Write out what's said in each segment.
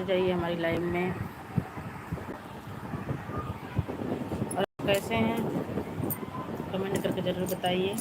जाइए हमारी लाइव में। और कैसे हैं कमेंट करके ज़रूर बताइए।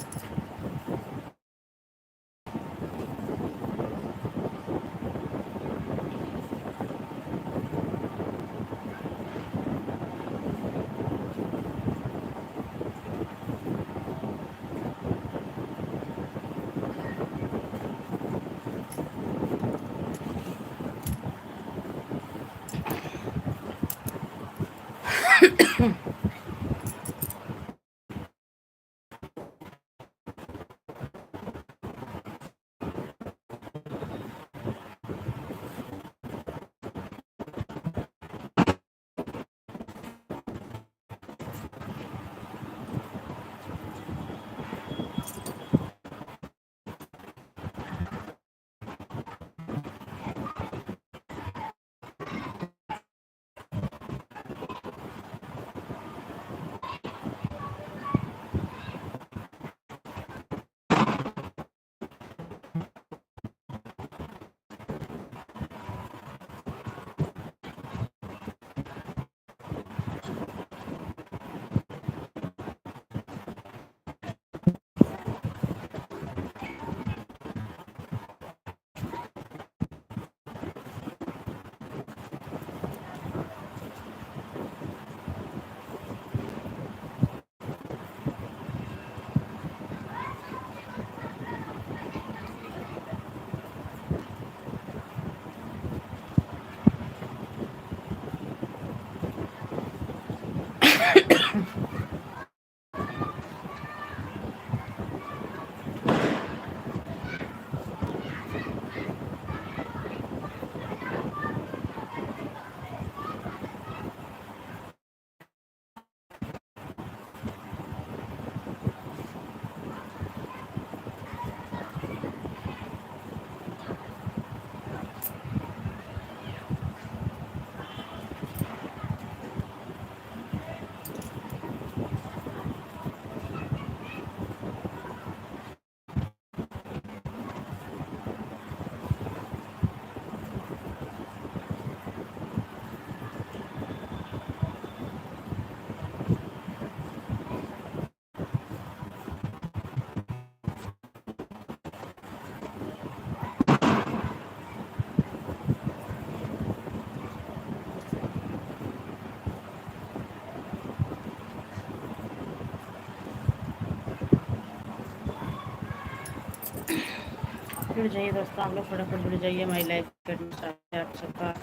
जुड़ जाइए दोस्तों, आप लोग फटाफट जुड़ जाइए हमारी लाइव करने। आप सबका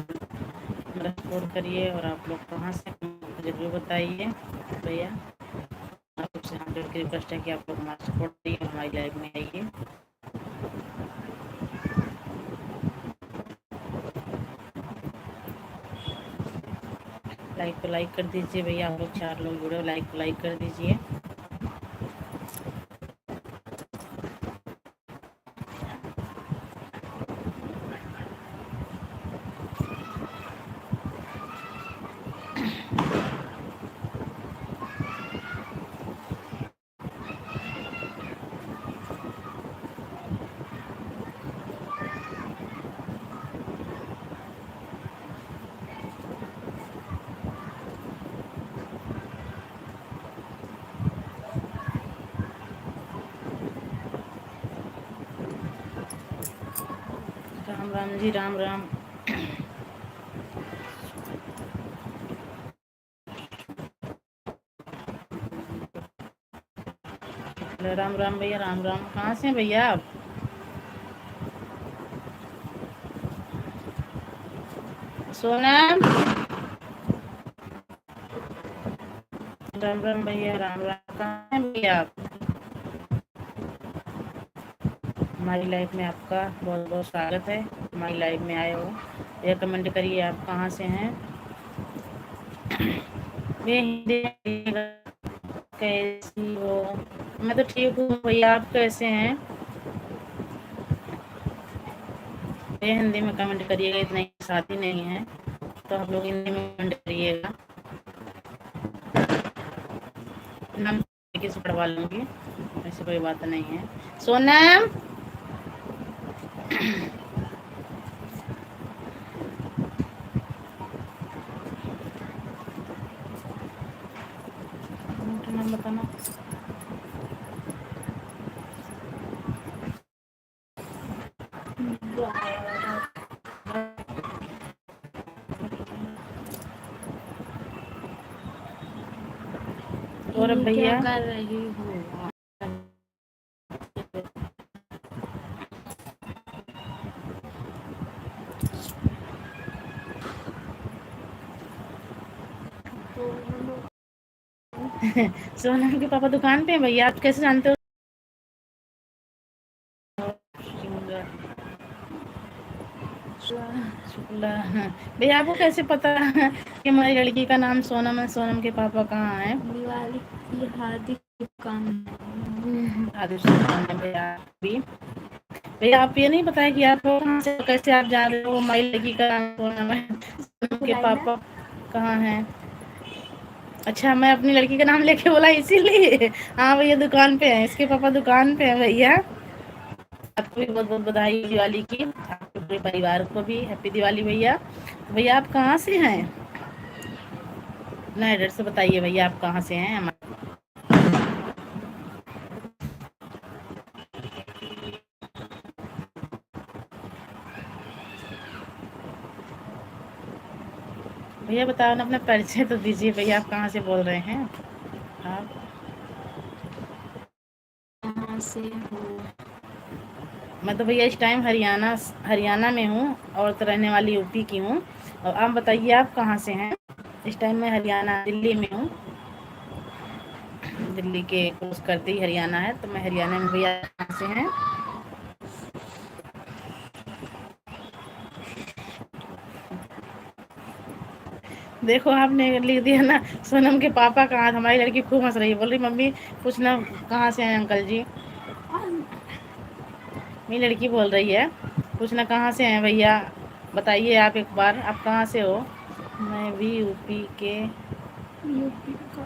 मेरा सपोर्ट करिए। और आप लोग कहाँ से जरूर बताइए भैया। आप सबसे हाथ जोड़ के रिक्वेस्ट है कि आप लोग हमारा सपोर्ट करिए, हमारी लाइव में आइए। लाइक को लाइक कर दीजिए भैया। आप लोग 4 लोग जुड़े हो, लाइक को लाइक कर दीजिए। राम राम जी, राम राम। राम राम भैया, राम राम। कहाँ से हैं भैया आप? सोनम। राम राम भैया, राम राम। कहाँ हैं भैया आप? हमारी लाइफ में आपका बहुत बहुत स्वागत है। हमारी लाइफ में आए हो, यह कमेंट करिए आप कहाँ से हैं। कैसी हो? मैं तो ठीक हूँ भैया, आप कैसे हैं? ये हिंदी में कमेंट करिएगा, इतना ही साथी नहीं है तो आप लोग हिंदी में कमेंट करिएगा। नाम किसी पढ़वा लूँगी, ऐसी कोई बात नहीं है। सोनम। बताना। और अब भैया क्या कर रही हो? सोनम के पापा दुकान पे हैं भैया, आप कैसे जानते हो? शुक्ला, हाँ। भैया आपको कैसे पता कि हमारी लड़की का नाम सोनम है? सोनम के पापा कहाँ हैं? दिवाली की हार्दिक हार्दिक शुभकामनाएं भैया भी। भैया आप ये नहीं बताया कि आप कहाँ से, कैसे आप जा रहे हो? हमारी लड़की का नाम सोनम है, सोनम के पापा कहाँ हैं? अच्छा, मैं अपनी लड़की का नाम लेके बोला इसीलिए। हाँ भैया दुकान पे हैं, इसके पापा दुकान पे हैं भैया। आपको भी बहुत बहुत बधाई दिवाली की, आपके पूरे परिवार को भी हैप्पी दिवाली भैया। तो भैया आप कहाँ से हैं? अपना एड्रेस बताइए भैया, आप कहाँ से हैं? भैया बताओ ना, अपना परिचय तो दीजिए भैया, आप कहाँ से बोल रहे हैं? आप कहाँ से हो? मैं तो भैया इस टाइम हरियाणा में हूँ, और तो रहने वाली यूपी की हूँ। और आप बताइए आप कहाँ से हैं? इस टाइम मैं हरियाणा दिल्ली में हूँ, दिल्ली के क्रॉस करते ही हरियाणा है, तो मैं हरियाणा में। भैया कहाँ से हैं? देखो आपने लिख दिया ना, सोनम के पापा कहाँ? हमारी लड़की खूब हंस रही है, बोल रही मम्मी पूछना कहाँ से हैं अंकल जी। मेरी लड़की बोल रही है पूछना कहाँ से हैं भैया, बताइए आप एक बार, आप कहाँ से हो? मैं भी यूपी के। यूपी का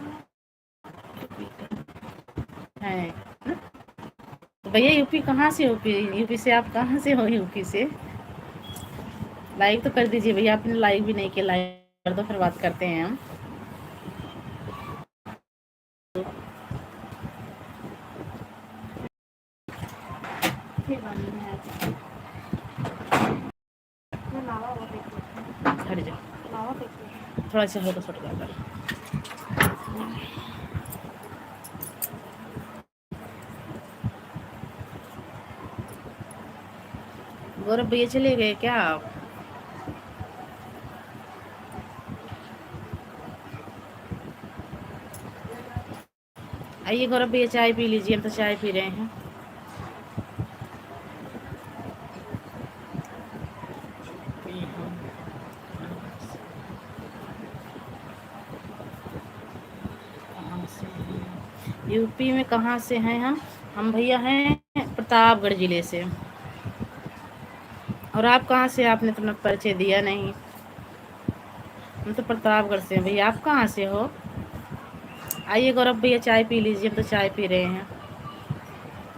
हैं तो भैया यूपी कहाँ से? यूपी यूपी से आप कहाँ से हो? यूपी से लाइक तो कर दीजिए भैया, आपने लाइक भी नहीं किया, लाइक कर दो फिर बात करते हैं हम। हट जाओ, थोड़ा सा होगा छोटा कर। गौरव भैया चले गए क्या आप? आइए गौरव भैया चाय पी लीजिए, हम तो चाय पी रहे हैं। यूपी में कहाँ से हैं हम? हम भैया हैं प्रतापगढ़ जिले से। और आप कहाँ से? आपने तो अपना परिचय दिया नहीं। हम तो प्रतापगढ़ से हैं भैया, आप कहाँ से हो? आइए गौरव भैया चाय पी लीजिए, हम तो चाय पी रहे हैं।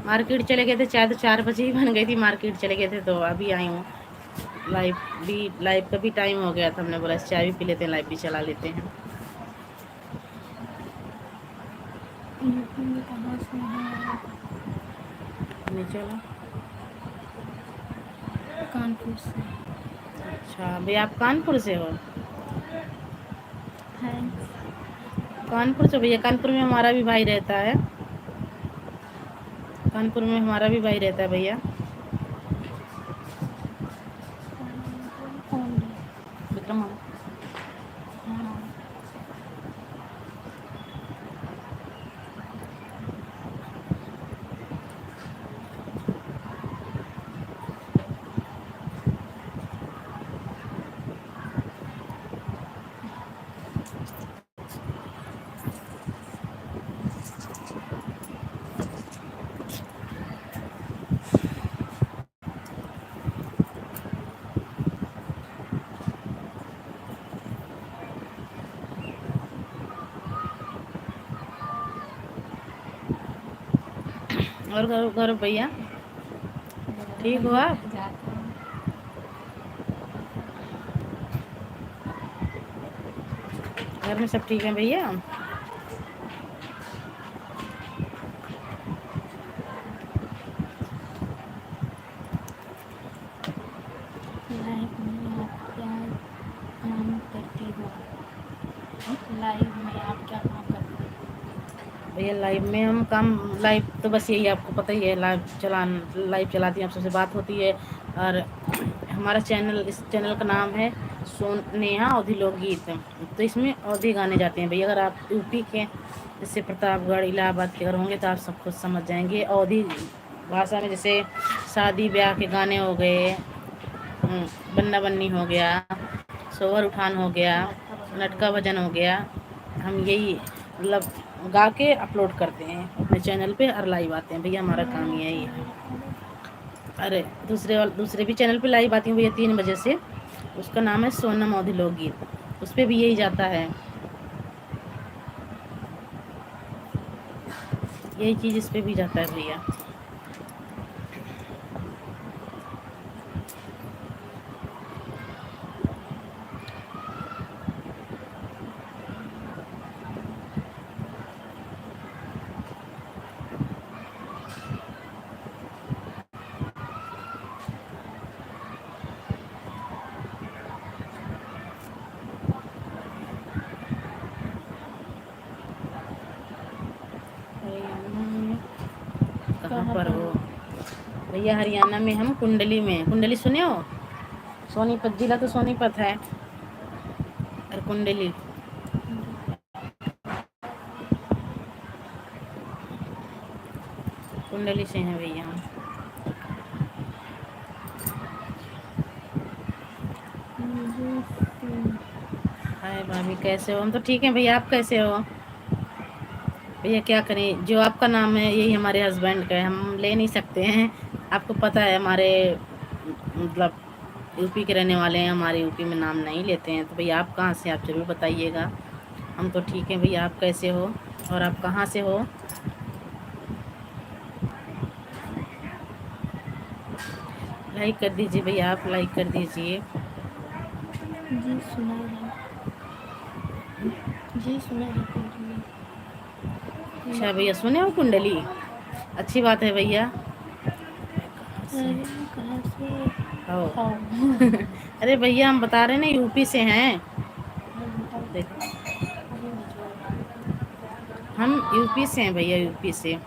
मार्केट चले गए थे, चाय तो 4 बजे ही बन गई थी, मार्केट चले गए थे तो अभी आई हूँ। लाइव का भी टाइम हो गया था, हमने बोला चाय भी पी लेते हैं, लाइव भी चला लेते हैं। यूपी में कहाँ से हैं? चलो कानपुर से अच्छा भैया, आप कानपुर से हो? हैं। कानपुर से भैया, कानपुर में हमारा भी भाई रहता है, कानपुर में हमारा भी भाई रहता है भैया, कौन है? विक्रम। हाँ। और गौरव भैया ठीक हो आप? घर में सब ठीक है भैया? लाइव में आप क्या काम करते हैं? भैया लाइव में हम काम, लाइव तो बस यही आपको पता ही है, लाइव चलाती हैं, आप सबसे बात होती है। और हमारा चैनल, इस चैनल का नाम है नेहा अवधी लोकगीत। तो इसमें अवधी गाने जाते हैं भैया। अगर आप यूपी के जैसे प्रतापगढ़, इलाहाबाद के अगर होंगे तो आप सब कुछ समझ जाएंगे। अवधी भाषा में जैसे शादी ब्याह के गाने हो गए, बन्ना बन्नी हो गया, सोहर उठान हो गया, लटका भजन हो गया, हम यही मतलब गा के अपलोड करते हैं अपने चैनल पे और लाइव आते हैं भैया। हमारा काम यही है। अरे दूसरे भी चैनल पे लाइव आती हूँ भैया 3 बजे से। उसका नाम है सोनम अवधी लोकगीत, उस पर भी यही जाता है, यही चीज़ इस पे भी जाता है भैया। कहाँ पर हो भैया? हरियाणा में हम कुंडली में। कुंडली सुने हो? सोनीपत जिला तो सोनीपत है, और कुंडली कुंडली से हैं भैया हम। हाय भाभी, कैसे हो? हम तो ठीक हैं भैया, आप कैसे हो? भैया क्या करें, जो आपका नाम है यही हमारे हस्बैंड का है, हम ले नहीं सकते हैं। आपको पता है हमारे मतलब यूपी के रहने वाले हैं, हमारे यूपी में नाम नहीं लेते हैं। तो भैया आप कहाँ से, आप ज़रूर बताइएगा। हम तो ठीक हैं भैया, आप कैसे हो और आप कहाँ से हो? लाइक कर दीजिए भैया, आप लाइक कर दीजिए। जी सुना है, जी सुना है कुंडली। अच्छा भैया, सुने हो कुंडली? अच्छी बात है भैया। अरे कहाँ से हो हो? अरे भैया हम बता रहे हैं ना, यूपी से हैं। देखो हम यूपी से हैं भैया, यूपी से।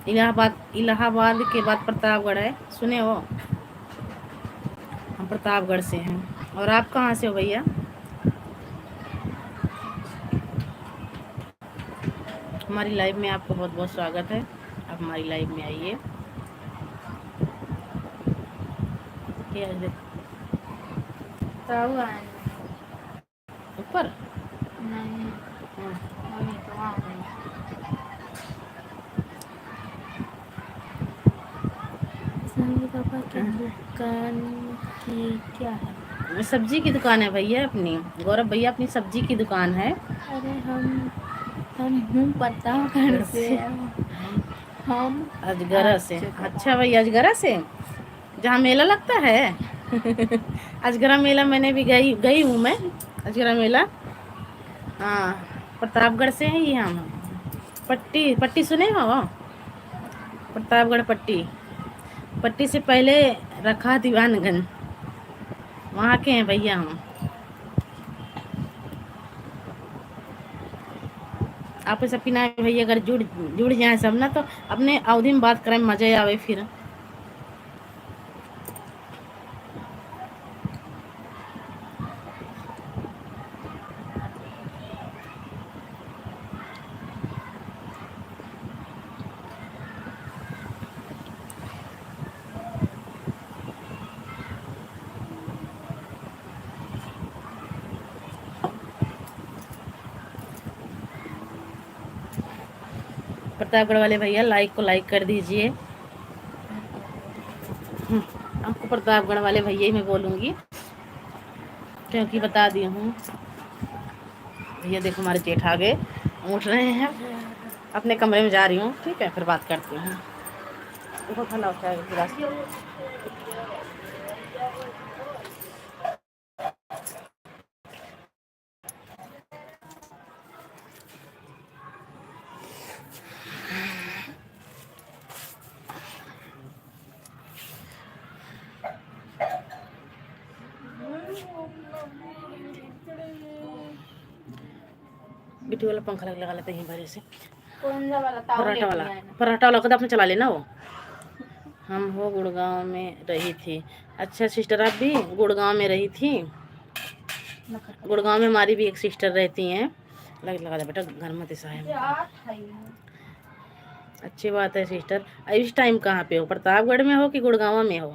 इलाहाबाद के बाद प्रतापगढ़ है, सुने हो? हम प्रतापगढ़ से हैं। और आप कहाँ से हो भैया? हमारी लाइव में आपको बहुत बहुत स्वागत है, आप हमारी लाइव में आइए। ऊपर नहीं, मम्मी तो वहाँ गई। सनी पापा की दुकान की क्या है? सब्जी की दुकान है भैया अपनी। गौरव भैया अपनी सब्जी की दुकान है। अरे हम हूँ प्रतापगढ़ से, हम अजगरा से। अच्छा भैया, अजगरा से जहाँ मेला लगता है अजगरा मेला मैंने भी गई गई हूँ मैं, अजगरा मेला। हाँ, प्रतापगढ़ से हैं ये हम। पट्टी पट्टी सुने हो? प्रतापगढ़ पट्टी, पट्टी से पहले रखा दीवानगंज, वहाँ के हैं भैया हम। आप सबकी ना भैया अगर जुड़ जुड़ जाए सब ना, तो अपने अवधि में बात करें, मजे आवे फिर। प्रतापगढ़ वाले भैया लाइक को लाइक कर दीजिए। आपको प्रतापगढ़ वाले भैया ही मैं बोलूँगी, क्योंकि बता दी हूँ। भैया देखो हमारे जेठ आ गए, उठ रहे हैं, अपने कमरे में जा रही हूँ। ठीक है, फिर बात करती हूँ। देखो ठंडा होता है गिलास। गिट्टी वाला पंखा लगा लेते हैं भरे से। कौन सा वाला? ताऊ पराठा लेके वाला, आए ना। पराठा वाला कद आपने चला लेना वो। हम हो गुड़गांव में रही थी। अच्छा सिस्टर, आप भी गुड़गांव में रही थी? गुड़गांव में हमारी भी एक सिस्टर रहती हैं। लगा दे बेटा, घर मत ऐसा है। अच्छी बात है सिस्टर। इस टाइम कहाँ पे हो? प्रतापगढ़ में हो कि गुड़गांव में हो?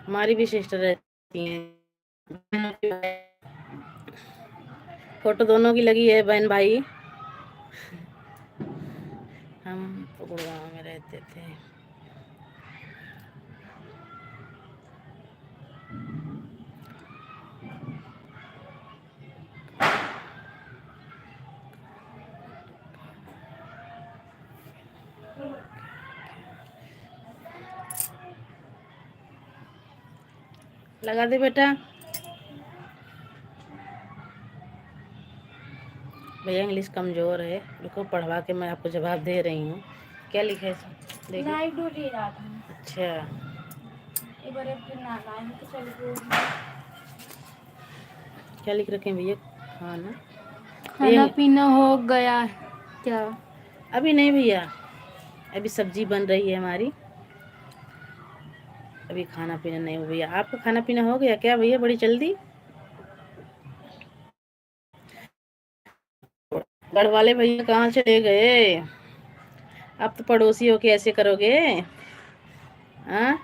हमारी भी सिस्टर रहती हैं। फोटो दोनों की लगी है, बहन भाई। हम तो गुड़गांव में रहते थे। लगा दे बेटा। भैया इंग्लिश कमज़ोर है, रुको पढ़वा के मैं आपको जवाब दे रही हूँ। क्या लिखा है इसमें? लाइव डो ले रहा था। अच्छा, एक बार फिर ना लाइव तो चल गई। क्या लिख रखे हैं भैया? खाना खाना पीना हो गया क्या? अभी नहीं भैया, अभी सब्जी बन रही है हमारी। अभी खाना पीना नहीं हो भैया। आपका खाना पीना हो गया क्या भैया, बड़ी जल्दी? गढ़ वाले भैया कहाँ चले गए? आप तो पड़ोसी हो के ऐसे करोगे? हाँ,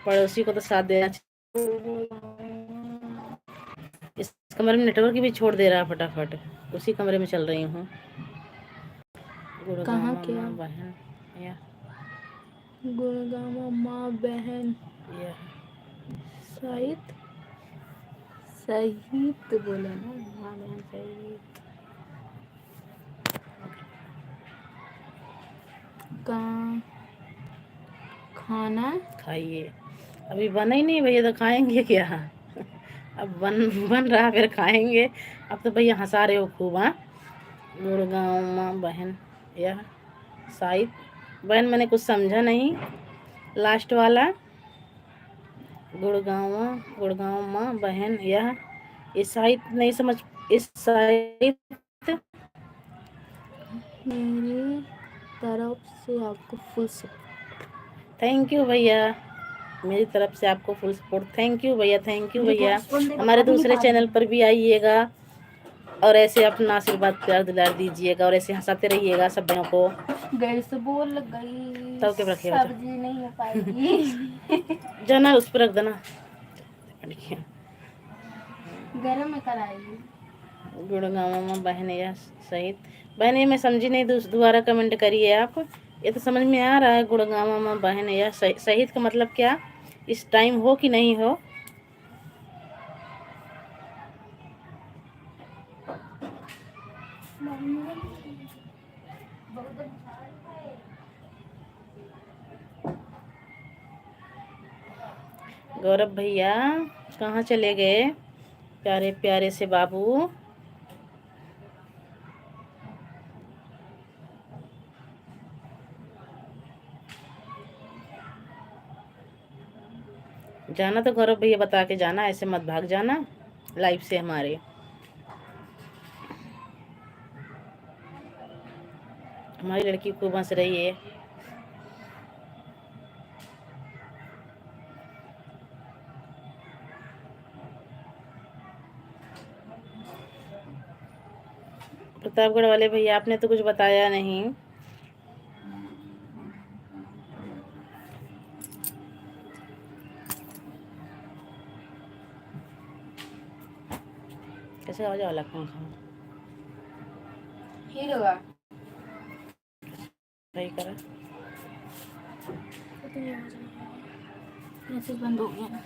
पड़ोसी को तो साथ देना चाहिए। इस कमरे में नेटवर्क भी छोड़ दे रहा है फटाफट। उसी कमरे में चल रही हूँ। कहाँ गुड़गांव क्या? माँ बहन या गुड़गांव माँ बहन या सहित सहित बोला ना, माँ बहन सहित। कहाँ खाना खाइए। अभी बना ही नहीं भैया, तो खाएंगे क्या? अब बन रहा फिर खाएंगे। अब तो भैया हंसा रहे हो खूब। हाँ, गुड़गांव माँ बहन या शायद। बहन मैंने कुछ समझा नहीं लास्ट वाला। गुड़गांव माँ बहन यह ईसाइत नहीं समझ। ईसाइत। मेरी तरफ से आपको फुल सपोर्ट। थैंक यू भैया, मेरी तरफ से आपको फुल सपोर्ट। थैंक यू भैया, थैंक यू भैया। हमारे दूसरे चैनल पर भी आइएगा और ऐसे अपना आशीर्वाद प्यार दुलार दीजिएगा और ऐसे हंसाते रहिएगा सब बहनों को। गैस बोल गई, तब के रखिए सब्जी नहीं हो पाएगी। जाना उस पर रख देना। गरम में कराएगी। गुड़गांव में बहन या सहित। बहन ये मैं समझी नहीं, दोबारा कमेंट करिए आप। ये तो समझ में आ रहा है गुड़गांव में बहन या सहित का मतलब क्या? इस टाइम हो कि नहीं हो? गौरव भैया कहाँ चले गए प्यारे प्यारे से बाबू? जाना तो गौरव भैया बता के जाना, ऐसे मत भाग जाना लाइव से हमारे। हमारी लड़की खूब हंस रही है। प्रतापगढ़ वाले भैया आपने तो कुछ बताया नहीं। कैसे आ जाओ लखनऊ हीरोगा सही करा। मैसेज बंद हो गया ना।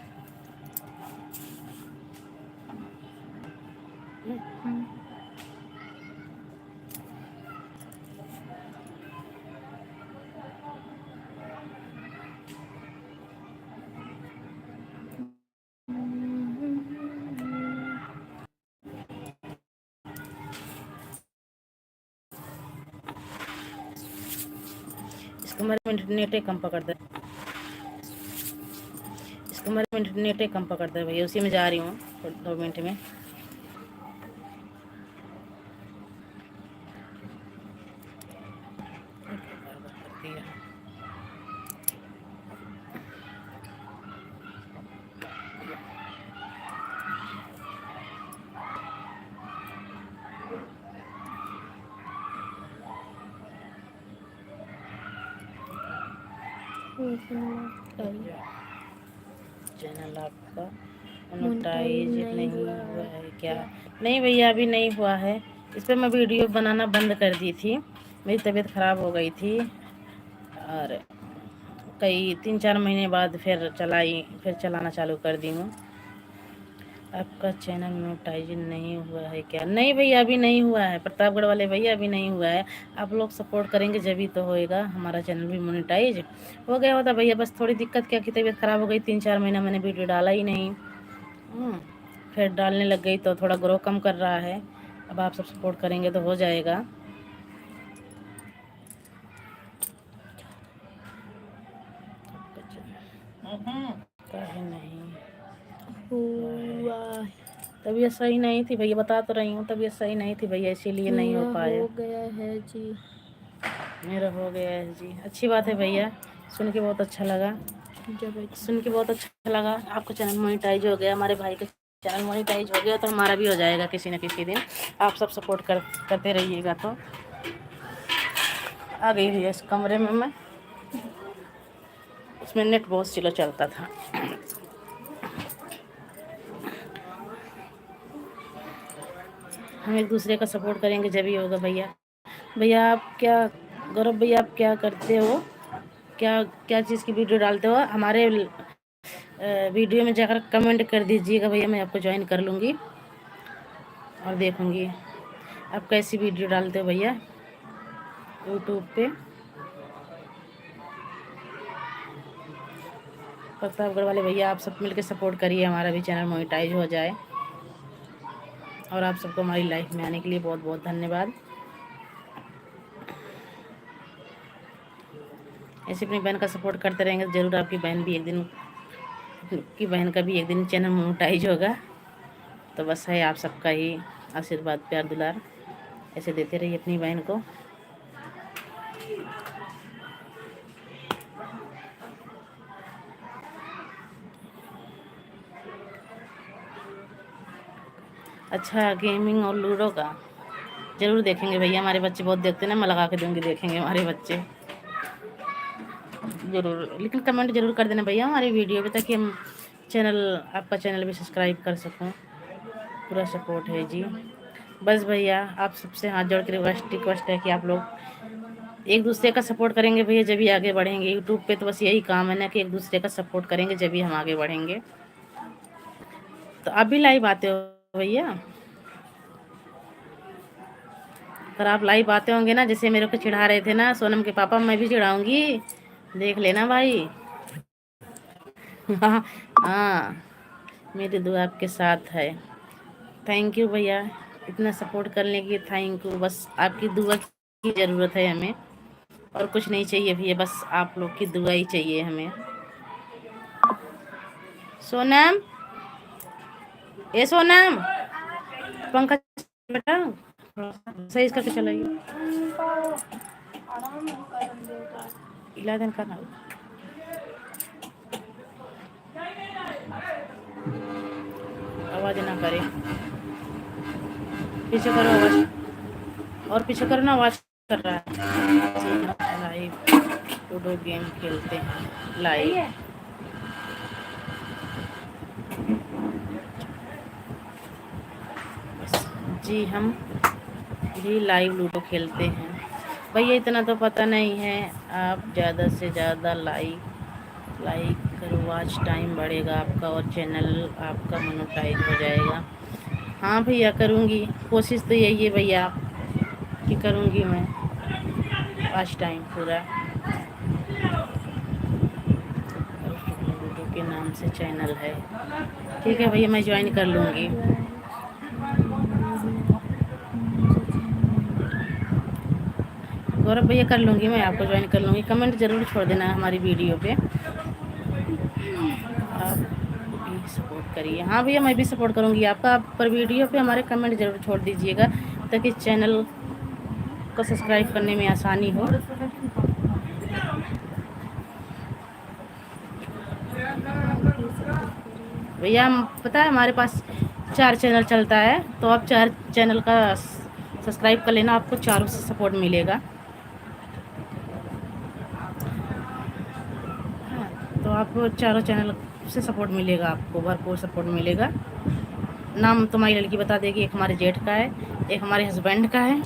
इसको मेरे इंटरनेट कम पकड़ता है। इसको मेरे इंटरनेट कम पकड़ता है भैया, उसी में जा रही हूँ 2 मिनट में। चैनल आपका मोनेटाइज नहीं हुआ है क्या? नहीं भैया, अभी नहीं हुआ है। इस पर मैं वीडियो बनाना बंद कर दी थी, मेरी तबीयत ख़राब हो गई थी और कई 3-4 महीने बाद फिर चलाना चालू कर दी हूँ। आपका चैनल मोनेटाइज नहीं हुआ है क्या? नहीं भैया, अभी नहीं हुआ है। प्रतापगढ़ वाले भैया, अभी नहीं हुआ है। आप लोग सपोर्ट करेंगे जब तो होएगा हमारा चैनल भी मोनेटाइज। हो गया होता भैया, बस थोड़ी दिक्कत क्या की तबीयत ख़राब हो गई, 3-4 महीना मैंने वीडियो डाला ही नहीं। फिर डालने लग गई तो थोड़ा ग्रो कम कर रहा है। अब आप सब सपोर्ट करेंगे तो हो जाएगा। काहे नहीं हुआ? तबीयत सही नहीं थी भैया, बता तो रही हूँ, तबीयत सही नहीं थी भैया, इसीलिए नहीं हो पाया। हो गया है जी, मेरा हो गया है जी। अच्छी बात है भैया, सुन के बहुत अच्छा लगा। सुन के बहुत अच्छा लगा। आपका चैनल मोनेटाइज हो गया, हमारे भाई का चैनल मोनेटाइज हो गया तो हमारा भी हो जाएगा किसी न किसी दिन। आप सब सपोर्ट करते रहिएगा। तो आ गई भैया इस कमरे में मैं, इसमें नेट बहुत स्लो चलता था। हम एक दूसरे का सपोर्ट करेंगे जब ही होगा भैया। भैया आप क्या, गौरव भैया आप क्या करते हो, क्या क्या चीज़ की वीडियो डालते हो? हमारे वीडियो में जाकर कमेंट कर दीजिएगा भैया, मैं आपको ज्वाइन कर लूँगी और देखूँगी आप कैसी वीडियो डालते हो भैया यूट्यूब पे। प्रतापगढ़ वाले भैया, आप सब मिलकर सपोर्ट करिए, हमारा भी चैनल मोनेटाइज हो जाए। और आप सबको हमारी लाइफ में आने के लिए बहुत बहुत धन्यवाद। ऐसे अपनी बहन का सपोर्ट करते रहेंगे, ज़रूर आपकी बहन भी एक दिन, की बहन का भी एक दिन चैनल मोनेटाइज होगा। तो बस है आप सबका ही आशीर्वाद, प्यार, दुलार ऐसे देते रहिए अपनी बहन को। अच्छा, गेमिंग और लूडो का ज़रूर देखेंगे भैया, हमारे बच्चे बहुत देखते हैं ना, मैं लगा के दूँगी, देखेंगे हमारे बच्चे ज़रूर। लेकिन कमेंट ज़रूर कर देना भैया हमारी वीडियो पे, ताकि हम आपका चैनल भी सब्सक्राइब कर सकूं। पूरा सपोर्ट है जी। बस भैया आप सबसे हाथ जोड़ के रिक्वेस्ट है कि आप लोग एक दूसरे का सपोर्ट करेंगे भैया, जब भी आगे बढ़ेंगे। यूट्यूब पे तो बस यही काम है ना कि एक दूसरे का सपोर्ट करेंगे जब भी हम आगे बढ़ेंगे। तो आप भी लाइव आते हो भैया? अगर आप लाइव आते होंगे ना, जैसे मेरे को चिढ़ा रहे थे ना सोनम के पापा, मैं भी चिढ़ाऊंगी, देख लेना भाई। हाँ, मेरी दुआ आपके साथ है। थैंक यू भैया, इतना सपोर्ट करने की थैंक यू। बस आपकी दुआ की ज़रूरत है हमें, और कुछ नहीं चाहिए भैया, बस आप लोग की दुआ ही चाहिए हमें। सोनम, ए सोनम, पंखा बेटा सही करके चलाइए, इलाज करना, आवाज़ ना करे, पीछे करो आवाज़, और पीछे करो ना, आवाज़ कर रहा है। लाइव लूडो गेम खेलते हैं लाइव। जी हम भी लाइव लूडो खेलते हैं भैया, इतना तो पता नहीं है। आप ज़्यादा से ज़्यादा लाइक करो, वॉच टाइम बढ़ेगा आपका और चैनल आपका मोनेटाइज हो जाएगा। हाँ भैया करूँगी, कोशिश तो यही है भैया कि करूँगी मैं वॉच टाइम पूरा। लूडो के नाम से चैनल है, ठीक है भैया, मैं ज्वाइन कर लूँगी। गौरव भैया कर लूँगी, मैं आपको ज्वाइन कर लूँगी। कमेंट ज़रूर छोड़ देना हमारी वीडियो पे, आप भी सपोर्ट करिए। हाँ भैया, मैं भी सपोर्ट करूँगी आपका, आप पर वीडियो पे हमारे कमेंट ज़रूर छोड़ दीजिएगा, ताकि चैनल को सब्सक्राइब करने में आसानी हो। भैया पता है हमारे पास 4 चैनल चलता है, तो आप 4 चैनल का सब्सक्राइब कर लेना, आपको चारों से सपोर्ट मिलेगा। आप चारों चैनल से सपोर्ट मिलेगा, आपको भरपूर सपोर्ट मिलेगा। नाम तुम्हारी लड़की बता देगी, एक हमारे जेठ का है, एक हमारे हस्बैंड का है,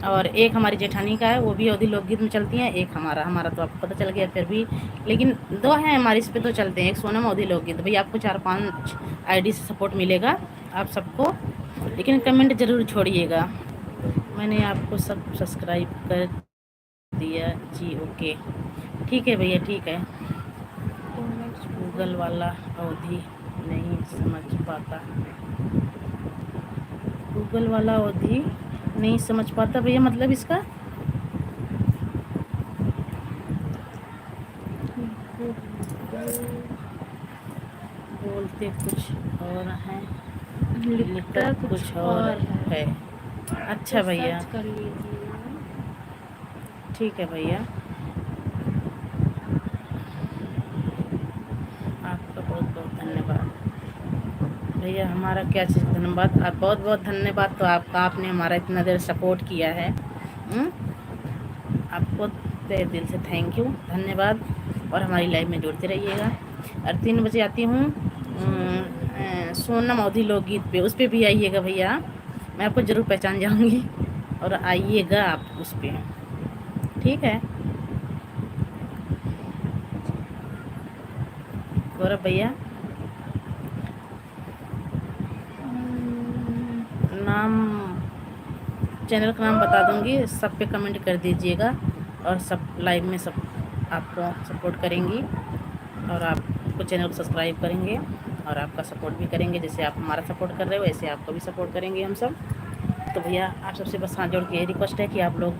और एक हमारी जेठानी का है, वो भी अवधी लोकगीत में चलती हैं। एक हमारा तो आपको पता चल गया फिर भी, लेकिन दो हैं हमारे इस पे तो चलते हैं, एक सोनम अवधी लोकगीत। भाई आपको 4-5 आईडी से सपोर्ट मिलेगा आप सबको, लेकिन कमेंट ज़रूर छोड़िएगा। मैंने आपको सब सब्सक्राइब कर दिया जी, ओके ठीक है भैया, ठीक है। गूगल वाला अवधि नहीं समझ पाता, गूगल वाला अवधि नहीं समझ पाता भैया, मतलब इसका बोलते कुछ और हैं, लिखता कुछ और है। अच्छा भैया, कर लीजिए। ठीक है भैया, आपका बहुत बहुत धन्यवाद भैया। हमारा क्या चीज़ धन्यवाद, आप बहुत बहुत धन्यवाद तो आपका, आपने हमारा इतना देर सपोर्ट किया है। आपको तहे दिल से थैंक यू, धन्यवाद। और हमारी लाइव में जुड़ते रहिएगा। और 3 बजे आती हूँ सोनम अवधी लोकगीत पे, उस पर भी आइएगा भैया, मैं आपको ज़रूर पहचान जाऊँगी, और आइएगा आप उस पर, ठीक है गौरव भैया। नाम चैनल का नाम बता दूंगी, सब पे कमेंट कर दीजिएगा, और सब लाइव में सब आपको सपोर्ट करेंगी, और आपको चैनल को सब्सक्राइब करेंगे, और आपका सपोर्ट भी करेंगे। जैसे आप हमारा सपोर्ट कर रहे हो वैसे आपको भी सपोर्ट करेंगे हम सब। तो भैया आप सबसे बस हाथ जोड़ के यही रिक्वेस्ट है कि आप लोग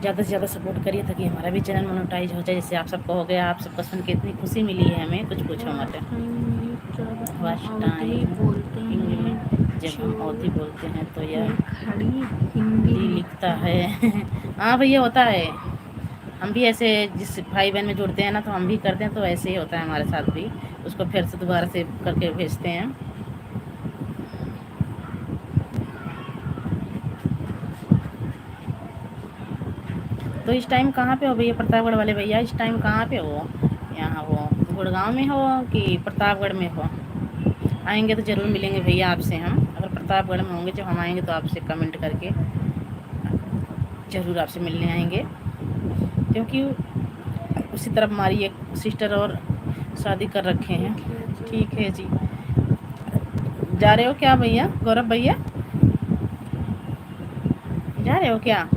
ज़्यादा से ज़्यादा सपोर्ट करिए, ताकि हमारा भी चैनल मोनेटाइज हो जाए, जैसे आप सबको हो गया। आप सबका सुन के इतनी खुशी मिली है हमें, कुछ पूछो मत। फर्स्ट टाइम बोलते हैं जब हम अवधि बोलते हैं तो यह खड़ी हिंदी लिखता है। हाँ भैया होता है, हम भी ऐसे जिस भाई बहन में जुड़ते हैं ना, तो हम भी करते हैं, तो ऐसे ही होता है हमारे साथ भी, उसको फिर से दोबारा से करके भेजते हैं। तो इस टाइम कहाँ पे हो भैया, प्रतापगढ़ वाले भैया, इस टाइम कहाँ पे हो? यहाँ हो गुड़गांव में हो कि प्रतापगढ़ में हो? आएंगे तो ज़रूर मिलेंगे भैया आपसे हम, अगर प्रतापगढ़ में होंगे जब हम आएंगे तो आपसे कमेंट करके ज़रूर आपसे मिलने आएंगे, क्योंकि उसी तरफ हमारी एक सिस्टर और शादी कर रखे हैं। ठीक है जी, जा रहे हो क्या भैया, गौरव भैया जा रहे हो क्या?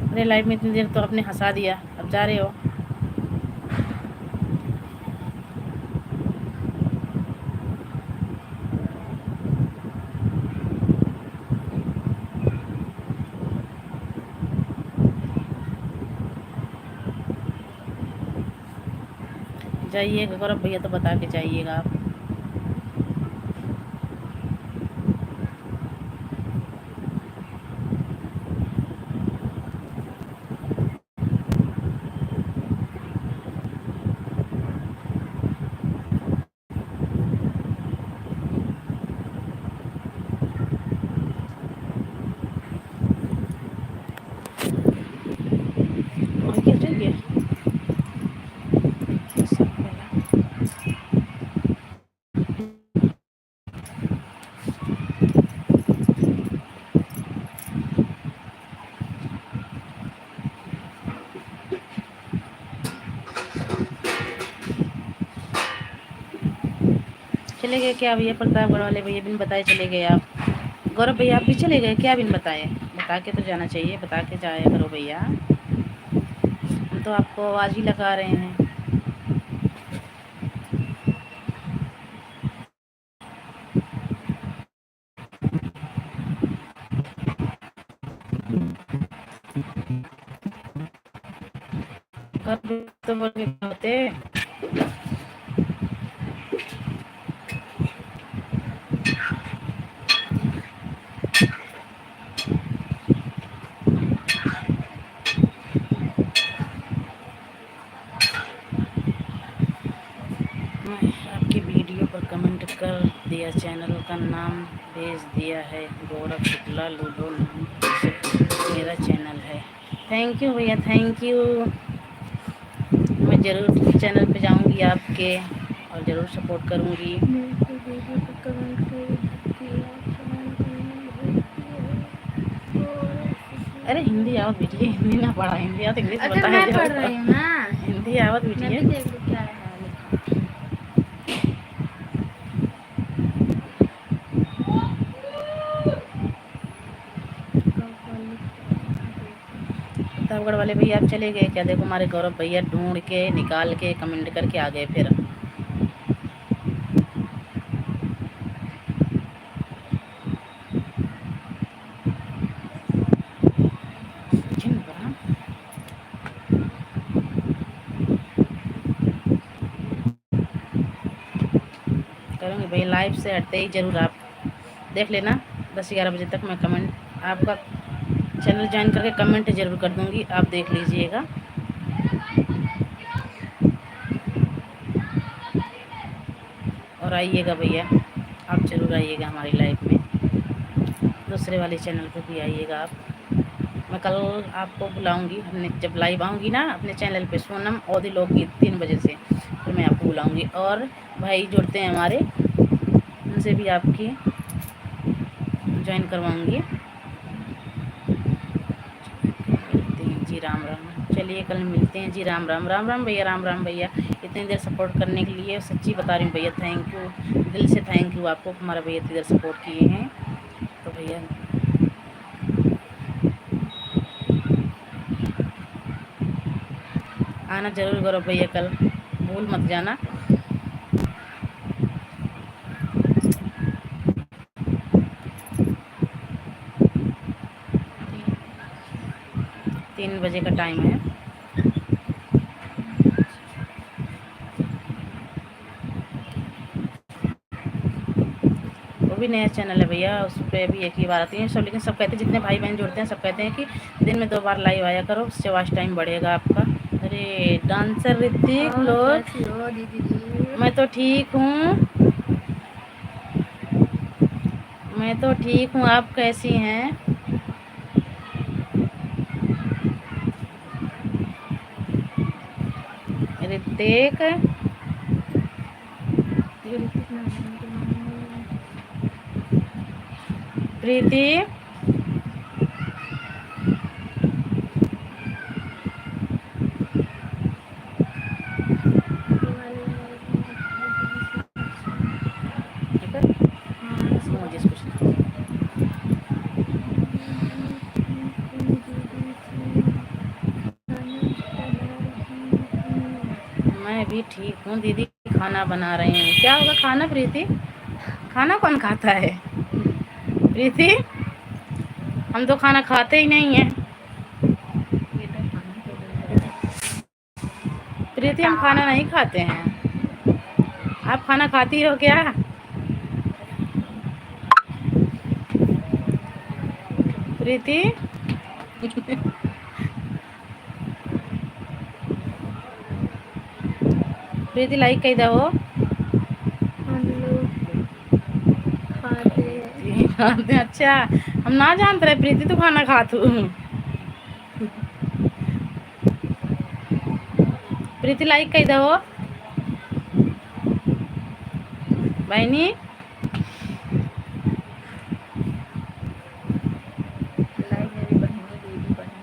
अरे लाइफ में इतनी देर तो आपने हंसा दिया, अब जा रहे हो? जाइएगा गौरव भैया, तो बता के जाइएगा आप। चले गए क्या भैया प्रतापगढ़ वाले भैया, बिन बताए चले गए आप? गौरव भैया आप भी चले गए क्या बिन बताए? बता के तो जाना चाहिए, बता के जाया करो भैया, हम तो आपको आवाज़ ही लगा रहे हैं। कब तो बोल के होते आपकी वीडियो पर कमेंट कर दिया, चैनल का नाम भेज दिया है, गौरव शुक्ला लूडो नाम से मेरा चैनल है। थैंक यू भैया, थैंक यू। मैं ज़रूर चैनल पे जाऊंगी आपके और ज़रूर सपोर्ट करूंगी। मेरे को वीडियो पे कमेंट कर दीजिए, आप चैनल को नहीं भेजती है और ऐसे अरे हिंदी आवत बेटिए, हिंदी ना पढ़ा, हिंदी आवत इंग्लिश अगर बताया मैं जाओ। पढ़ रही हूँ ना, हिंदी आवत मैं बेटिए। भी देख लूँ क्या है लिखा। प्रतापगढ़ वाले भैया आप चले गए क्या? देखो हमारे गौरव भैया ढूंढ के निकाल के कमेंट करके आ गए फिर। जिन बड़ा करूँगी भैया, लाइव से हटते ही ज़रूर आप देख लेना। 10-11 बजे तक मैं कमेंट आपका चैनल ज्वाइन करके कमेंट ज़रूर कर दूँगी, आप देख लीजिएगा। और आइएगा भैया, आप ज़रूर आइएगा हमारी लाइफ में, दूसरे वाले चैनल पे भी आइएगा आप। मैं कल आपको बुलाऊंगी, हमने जब लाइव आऊँगी ना अपने चैनल पे सोनम औधी लोग की 3 बजे से, फिर मैं आपको बुलाऊंगी। और भाई जुड़ते हैं हमारे, उनसे भी आपकी ज्वाइन करवाऊंगी। मिलते हैं जी, राम राम। चलिए कल मिलते हैं जी, राम राम। राम राम भैया, राम राम भैया। इतनी देर सपोर्ट करने के लिए सच्ची बता रही हूँ भैया, थैंक यू, दिल से थैंक यू आपको, हमारा भैया इतनी देर सपोर्ट किए हैं। तो भैया आना ज़रूर गौरव भैया, कल भूल मत जाना। तीन बजे का टाइम है। वो भी नया चैनल है भैया, उस पर भी एक ही बार आती है सब, लेकिन सब कहते हैं, जितने भाई बहन जुड़ते हैं सब कहते हैं कि दिन में 2 बार लाइव आया करो, उससे वॉच टाइम बढ़ेगा आपका। अरे डांसर ऋतिक लोग, कैसी हो दीदी जी? मैं तो ठीक हूँ, मैं तो ठीक हूँ, आप कैसी हैं? ऋतिक, ये ऋतिक नारायण के मामले में प्रीति, वाले हाँ ऐसे मुझे कुछ मैं भी ठीक हूँ दीदी, खाना बना रहे हैं। क्या होगा खाना प्रीति? खाना कौन खाता है प्रीति? हम तो खाना खाते ही नहीं है प्रीति, हम खाना नहीं खाते हैं। आप खाना खाती हो क्या प्रीति? प्रीति लाइक कही दो। हम लोग खाते हैं। अच्छा, हम ना जानते रहे प्रीति तू खाना खातू। प्रीति लाइक कही दो बहनी। लाइक मेरी बहनी दीदी बहनी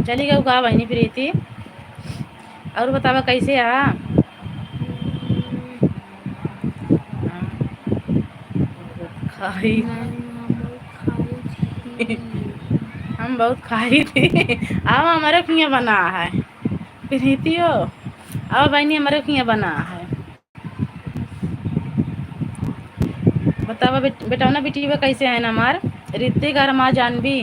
चली गऊ का बहनी प्रीति? और बतावा कैसे आ? खाई हम बहुत खाई थी। अब हमारे किया बना है प्रीति हो, अब बहनी हमारे किया बना है। बतावा बेटा ना बेटी कैसे है ना हमार ऋतिक और हमार जानवी?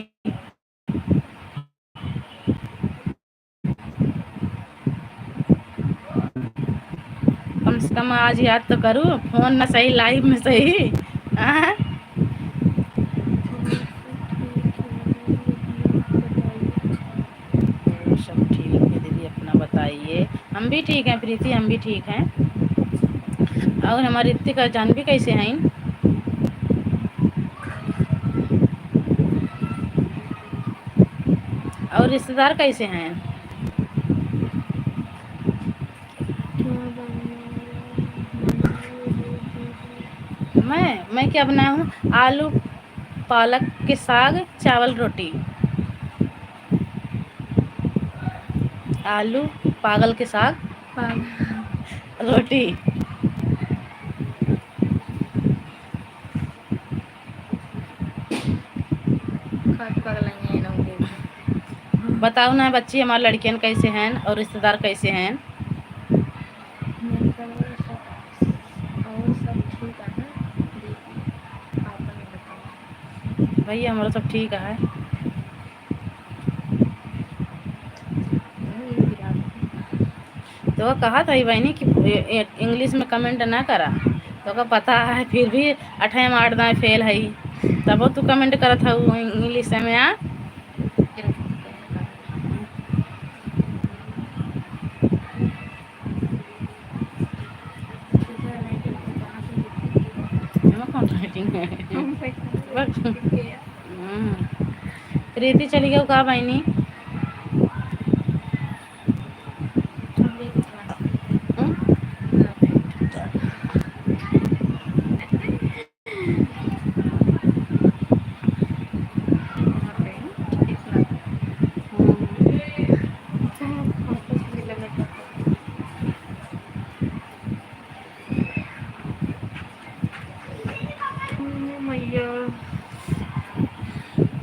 कम से कम आज याद तो करूँ, फोन ना सही लाइव में सही। हाँ? सब ठीक है दीदी, अपना बताइए। हम भी ठीक हैं प्रीति, हम भी ठीक हैं। और हमारे ऋतिक और जानवी कैसे हैं? और रिश्तेदार कैसे हैं? मैं क्या बनाया हूँ? आलू पालक के साग, चावल रोटी। आलू पागल के साग, रोटी। बताओ ना बच्ची, हमारे लड़कियन कैसे हैं और रिश्तेदार कैसे हैं? भैया हमारा सब ठीक है। तो कहा था ही बहनी कि इंग्लिश में कमेंट ना करा, तो का पता है फिर भी 8 8 दाएँ फेल है, तब तू कमेंट करत हूँ इंग्लिश में। आ प्रीति चली गई कहा बहनी?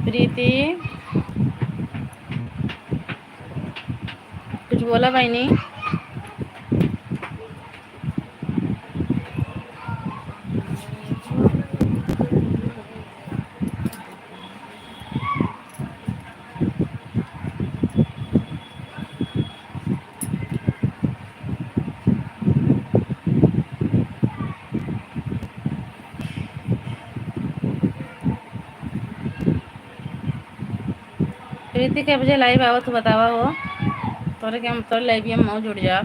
प्रीति कुछ बोला बहनी? प्रीति के बजे लाइव आओ तो बतावा हो, तोरे के हम तोरे लाइव में मऊ जुड़ जा।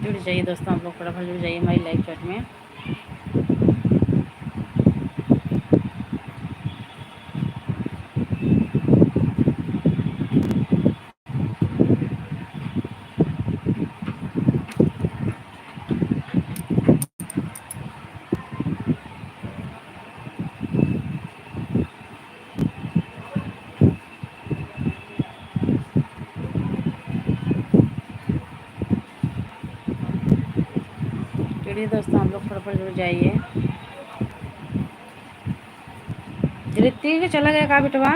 जुड़ जाइए दोस्तों, आप लोग फटाफट जुड़ जाइए हमारी लाइव चैट में। चलिए दोस्तों, आप लोग फटाफट जुड़ जाइए। ऋतिक चला गया का बेटवा?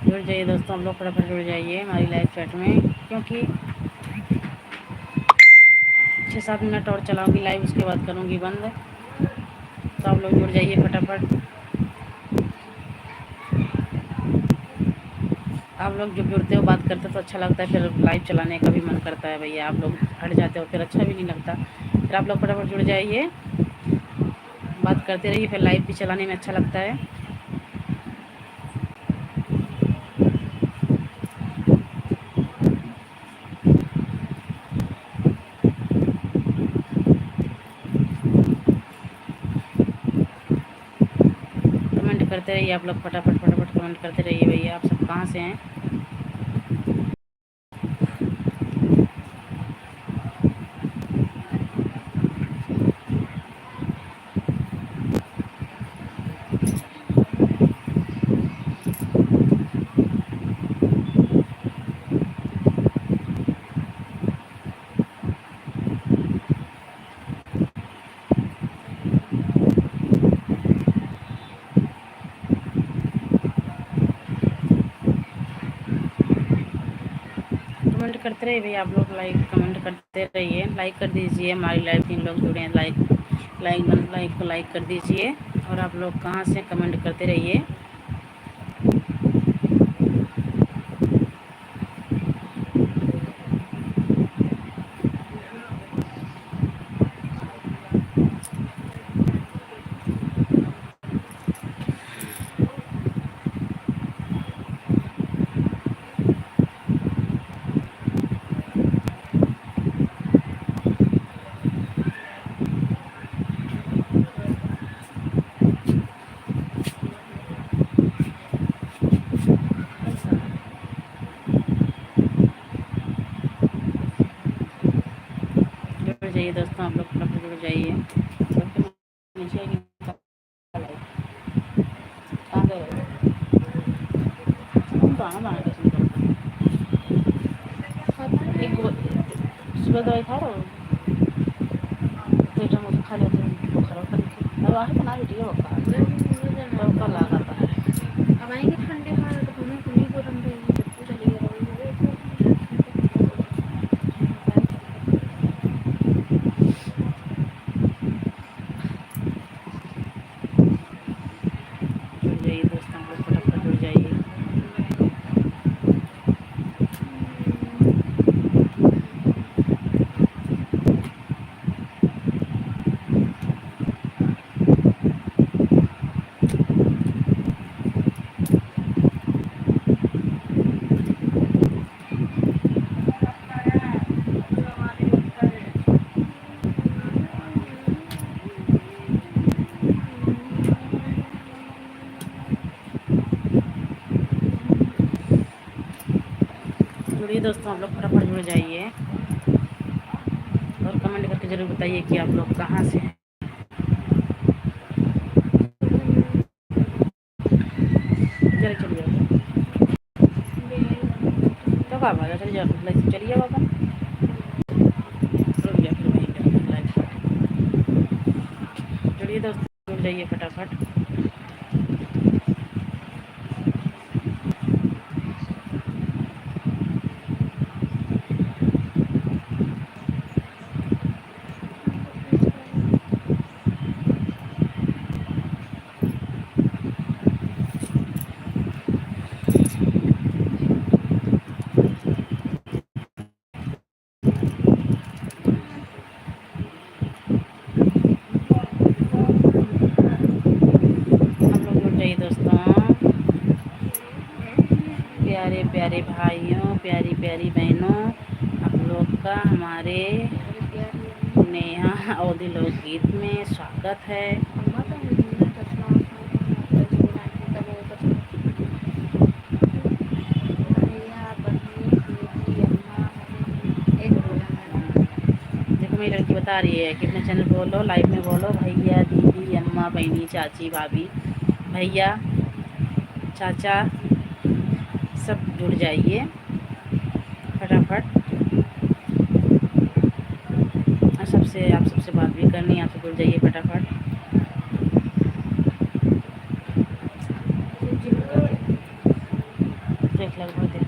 जुड़ जाइए दोस्तों, आप लोग फटाफट जुड़ जाइए हमारी लाइव चैट में, क्योंकि 6-7 मिनट और चलाऊंगी लाइव, उसके बाद करूंगी बंद। तो आप लोग जुड़ जाइए फटाफट। आप लोग जब जुड़ते हो, बात करते हो तो अच्छा लगता है, फिर लाइव चलाने का भी मन करता है भैया। आप लोग हट जाते हो फिर अच्छा भी नहीं लगता। फिर आप लोग फटाफट जुड़ जाइए, बात करते रहिए, फिर लाइव भी चलाने में अच्छा लगता है। कमेंट करते रहिए आप लोग, फटाफट फटाफट कमेंट करते रहिए भैया। आप सब कहाँ से हैं? कमेंट करते रहिए भैया आप लोग, लाइक कमेंट करते रहिए। लाइक कर दीजिए हमारी लाइव, 3 लोग जुड़े हैं, लाइक को लाइक कर दीजिए। और आप लोग कहाँ से कमेंट करते रहिए। जुड़ जाइए दोस्तों, आप लोग फटाफट जुड़ जाइए। नीचे कहाँ गए तुम? गाना बना के सुन एक सुबह दवाई खा रहा हो, पेट में खा लेते हैं वो खराब करके। अब आगे बना वीडियो तो कल आ जाता है। अब आएंगे ठंडे में तो हमें कुनी को ठंडे चलिए जुड़ जाइए दोस्तों, आप लोग फटाफट जुड़ जाइए। जुड़िए दोस्तों, आप लोग फटाफट जुड़ जाइए और कमेंट करके ज़रूर बताइए कि आप लोग कहाँ से हैं। जल्दी चलिए तो कब आएगा? चलिए चलिए बाबा, रुक जाए फिर वहीं लाइव। जुड़िए दोस्तों, जुड़ जाइए फटाफट। दोस्तों, प्यारे प्यारे भाइयों, प्यारी प्यारी बहनों, आप लोग का हमारे नेहा अवधी लोकगीत में स्वागत है। देखो मेरी लड़की बता रही है कि अपने चैनल बोलो, लाइव में बोलो, भैया दीदी अम्मा बहनी चाची भाभी भैया चाचा सब जुड़ जाइए फटाफट। सबसे आप सबसे बात भी करनी है, आप सब जुड़ जाइए फटाफट। देख लगभग देख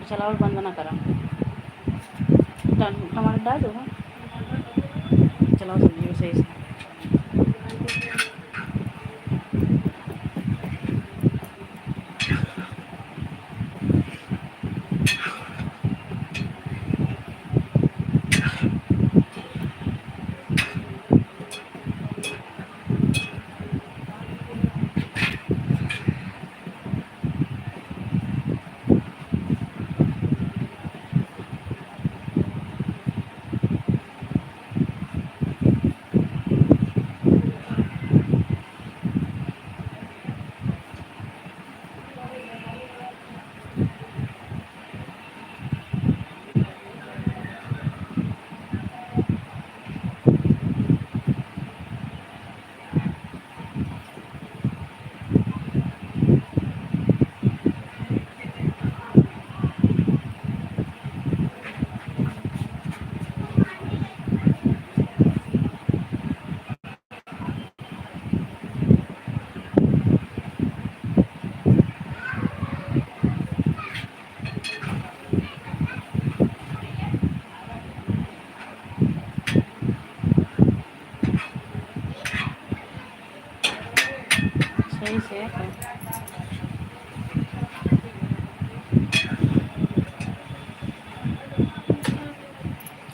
चलाओ, बंद ना करा, टमाटर डाल दो। चलाओ सब्जी सही से।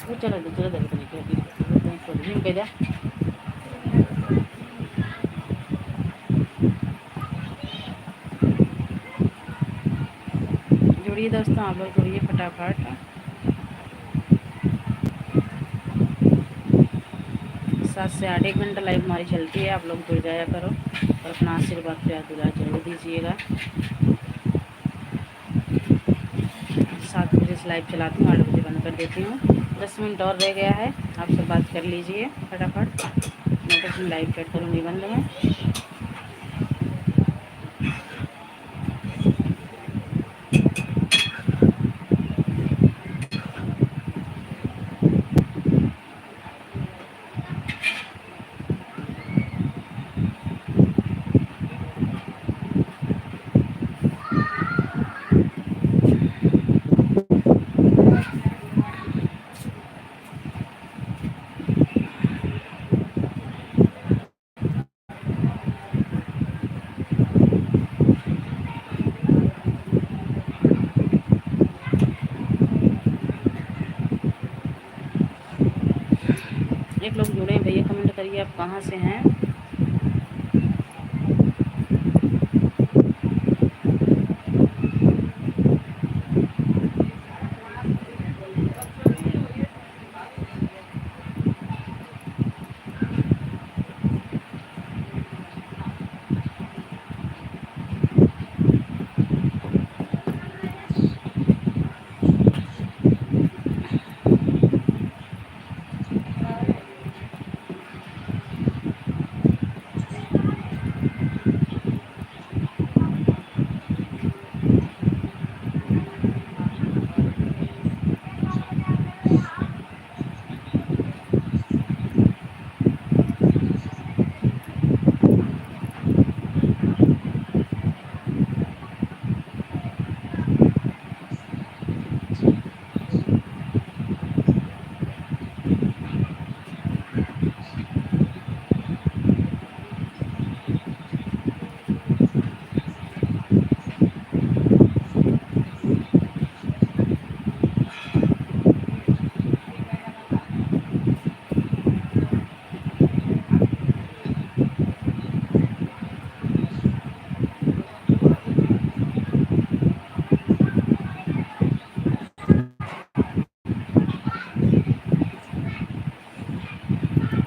वो चलो चलो देखो तरीके जिम पे जा जुड़िए दोस्तों, आप लोग जुड़िए फटाफट। 7 से 8 1 घंटा लाइव हमारी चलती है, आप लोग जुड़ जाया करो और अपना आशीर्वाद प्यार दुलार जरूर दीजिएगा। 7 बजे से लाइव चलाती हूँ, 8 बजे बंद कर देती हूँ। 10 मिनट और रह गया है, आप सब बात कर लीजिए फटाफट। मैं 10 मिनट लाइव कट करूँगी बंद में। एक लोग जुड़े हैं भैया, कमेंट करिए आप कहाँ से हैं।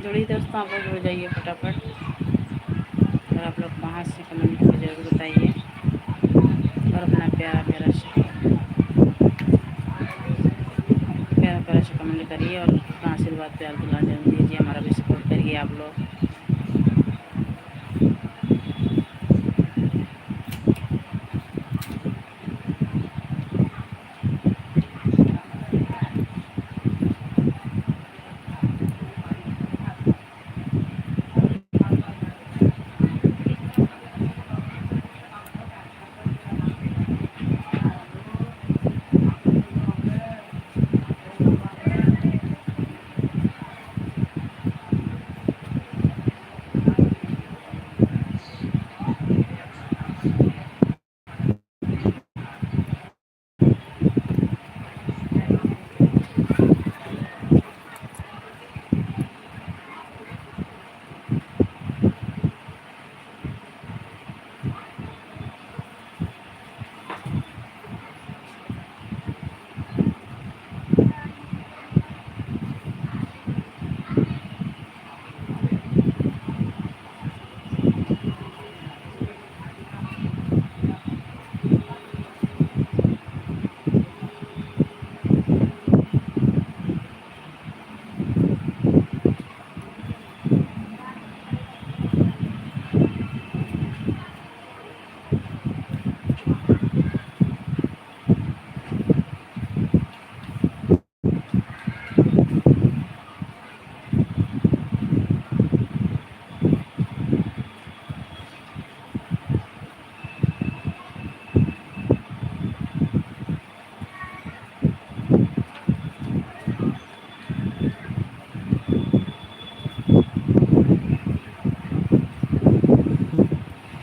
जुड़िए दोस्तों, आप लोग जुड़ जाइए फटाफट। और आप लोग कहाँ से कमेंट करके जरूर बताइए और अपना प्यारा प्यारा से कमेंट करिए और अपना आशीर्वाद प्यार दुलार जरूर दीजिए। हमारा भी सपोर्ट करिए आप लोग।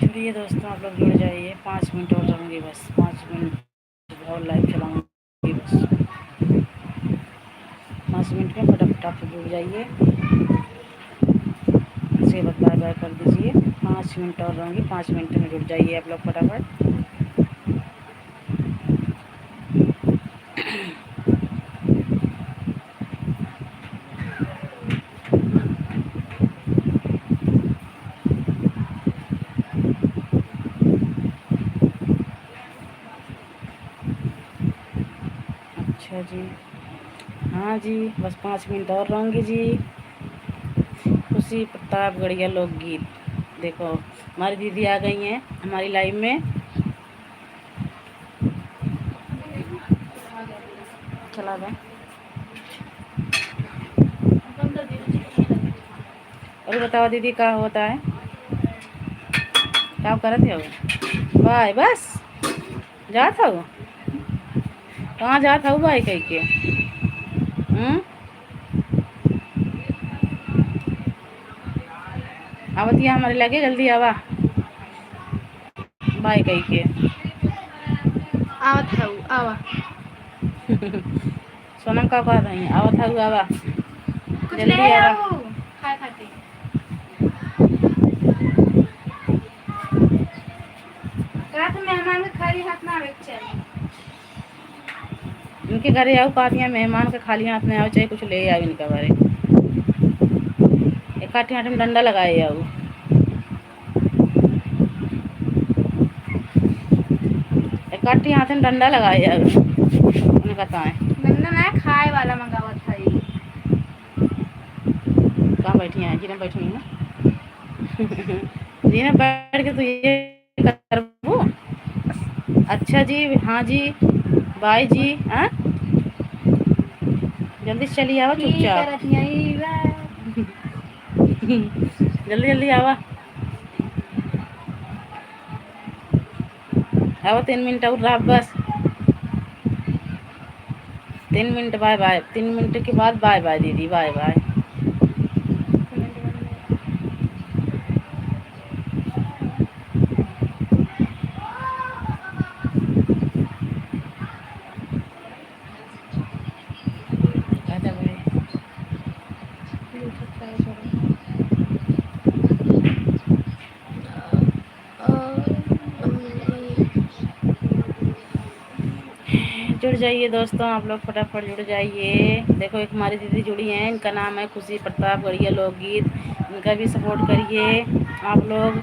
चलिए दोस्तों, आप लोग जुड़ जाइए। 5 मिनट और करूँगी बस, 5 मिनट और लाइव चलाऊँगी बस। 5 5 मिनट में फटाफट आप जुड़ जाइए। इसके बाद बाय बाय कर दीजिए। 5 मिनट और रहूँगी, 5 मिनट में जुड़ जाइए आप लोग फटाफट। अच्छा जी, हाँ जी, बस 5 मिनट और रहूँगी जी। खुशी प्रतापगढ़िया लोकगीत। देखो हमारी दीदी आ गई हैं हमारी लाइव में। चला गए। अरे बताओ दीदी क्या होता है, क्या कर रहे हो? बाय बस जा था वो, कहाँ जा था वो बाय कह के? आवतिया हमारे लगे, जल्दी आवा बाय कह के। आवत हूँ आवा। सोनम का कह रही है आवत है आवा, कुछ जल्दी ले आवा। आओ खाए खाते। कहा तो मेहमान के खाली हाथ ना आवे के चाहिए। इनके घरे आओ कहतियाँ मेहमान के खाली हाथ में आओ, चाहे कुछ ले आओ इनका बारे। एक काठी हाथ में डंडा लगाए आओ, एक काठी हाथ में डंडा लगाए आओ। उन्हें कहता है डंडा ना खाए वाला मंगावत है। कहाँ बैठी हैं? जी ने बैठी हैं जी ने बैठ के तो ये करबू। अच्छा जी, हाँ जी, बाय जी। हाँ जल्दी से चली आवा चुपचाप। जल्दी जल्दी आवा आवा। 3 मिनट और रहा बस, 3 मिनट। Bye bye. 3 मिनट के बाद बाय बाय दीदी, बाय बाय। जुड़ जाइए दोस्तों, आप लोग फटाफट जुड़ जाइए। देखो एक हमारी दीदी जुड़ी हैं, इनका नाम है खुशी प्रतापगढ़िया लोकगीत। इनका भी सपोर्ट करिए आप लोग।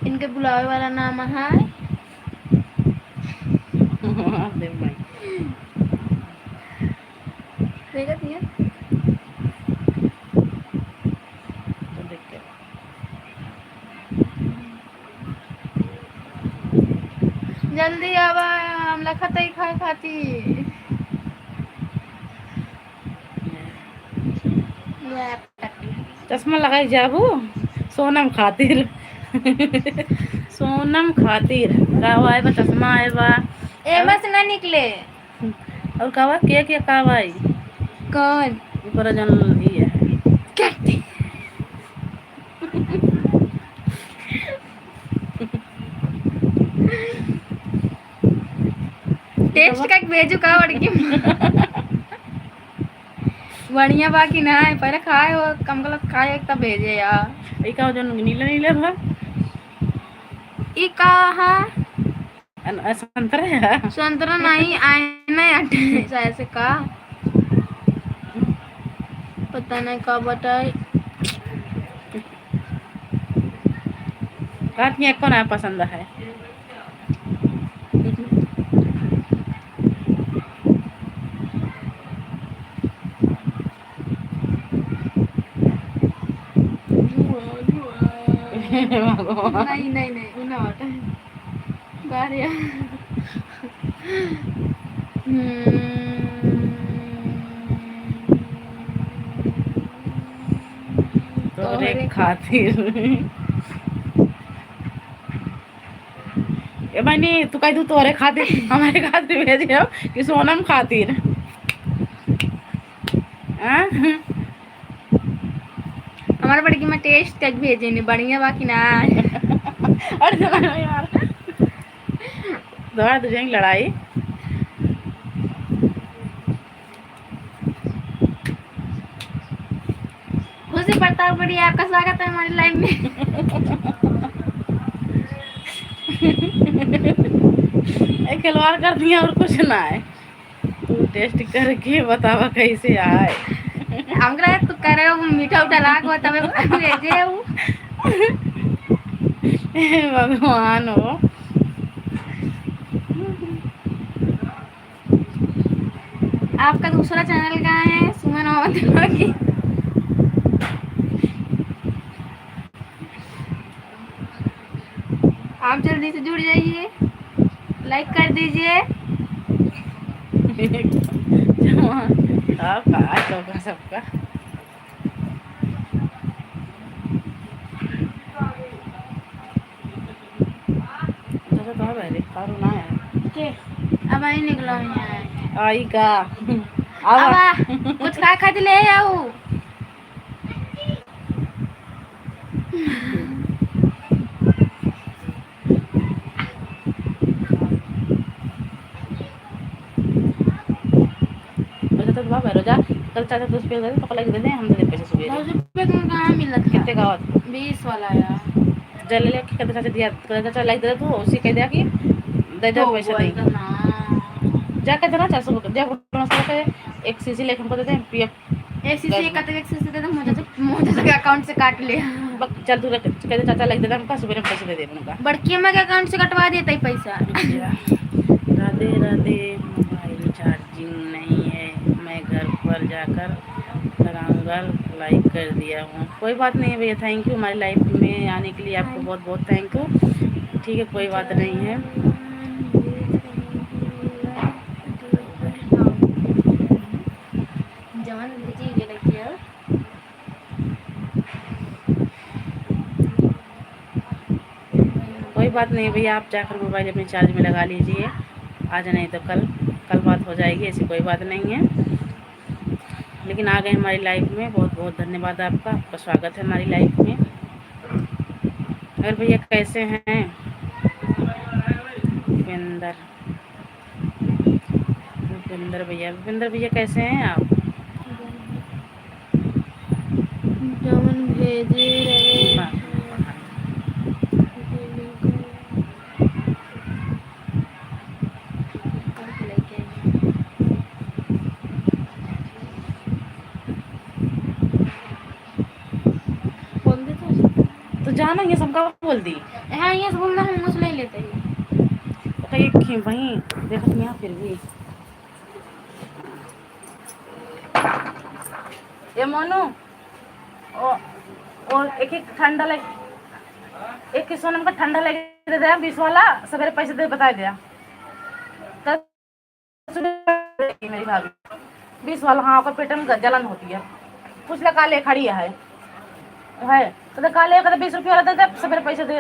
इनके बुलावे वाला नाम है देखा दिया। जल्दी आवा, हम लखत खाए खाती। चश्मा लगाई जाबू सोनम खातिर। सोनम खातिर कावा है बा, चश्मा है बा। एमा से ना निकले और कावा के कावा है कौन ऊपर जन ये टेस्ट का भेजू का बड़की बढ़िया बाकी ना है, पहले खाए हो कम गलत खाए तब भेजे यार। ई का जो नीले नीले बा ई का है? संतरा है? संतरा नहीं, आईना ऐसे का पता नहीं का बताए। काटिया कौन है पसंद है? नहीं नहीं नहीं उन्हें होता है बारिया। तोरे खातिर ए बनी तू कह दू तोरे खातिर हमारे खातिर भेजे हो कि सोनम खातिर? हमारे बड़की में टेस्ट तक भेजे नहीं बढ़िया बाकी ना। अरे चला यार दोबारा तुझे लड़ाई। बताओ, बढ़िया, आपका स्वागत है हमारी लाइफ में। खिलवाड़ कर दिया और कुछ ना है। तू टेस्ट करके बतावा कैसे आए। हमरा तो कह रहे हो मीठा उठा लाग हो तब भेजे हूँ। भगवान हो। आपका दूसरा चैनल कहाँ है? सुमन मोहम्मद की। आप जल्दी से जुड़ जाइए, लाइक कर दीजिए। आपका सबका तो कारू ना है के अब आई निकलो यहाँ। आई का अब आ, कुछ खा खा ले आओ। तो बाबा रोजा कल चाचा 10 रुपये दे दे पकड़ के दे दे हम दे दे पैसे सुबह 10 रुपये में कहाँ मिलत है? कितने गावत 20 वाला यार। जल ले के चाचा दिया चाचा लाइक दे तू उसी कह दिया कि दे दे पैसे नहीं जा के देना 400 जा के एक सीसी लेके हमको दे दे पीएफ एक सीसी एक कतक एक सीसी दे दे मुझे से अकाउंट से काट लिया। चल तू कह दे चाचा लाइक दे दे हमका सुबह पैसे दे दे उनका बड़की अम्मा के अकाउंट से कटवा देता ही पैसा। राधे राधे। मोबाइल चार्जिंग नहीं है, मैं घर पर जाकर लगाऊंगा। लाइक कर दिया हूँ, कोई बात नहीं है भैया। थैंक यू हमारी लाइफ में आने के लिए, आपको बहुत बहुत थैंक यू। ठीक है कोई बात नहीं है। कोई बात नहीं भैया, आप जाकर मोबाइल अपने चार्ज में लगा लीजिए। आज नहीं तो कल बात हो जाएगी, ऐसी कोई बात नहीं है। लेकिन आ गए हमारी लाइफ में, बहुत बहुत धन्यवाद आपका स्वागत है हमारी लाइफ में। अगर भैया कैसे हैं भूपेंद्र भैया कैसे हैं आप? जमन भेजे रहे तो जाना ये सबका बोल दी। हाँ ये बोलना हम उसको ले लेते हैं। वहीं देखो यहाँ फिर भी ये मोनू और एक ठंडा लग एक सोनम का ठंडा लगे दे दे 20 वाला सवेरे पैसे दे बता दिया मेरी भाभी 20 वाला। हाँ ओकर पेट में जलन होती है, पूछ ले काले खड़ी है तो काले 20 रुपये वाला दे दे सवेरे पैसे दे।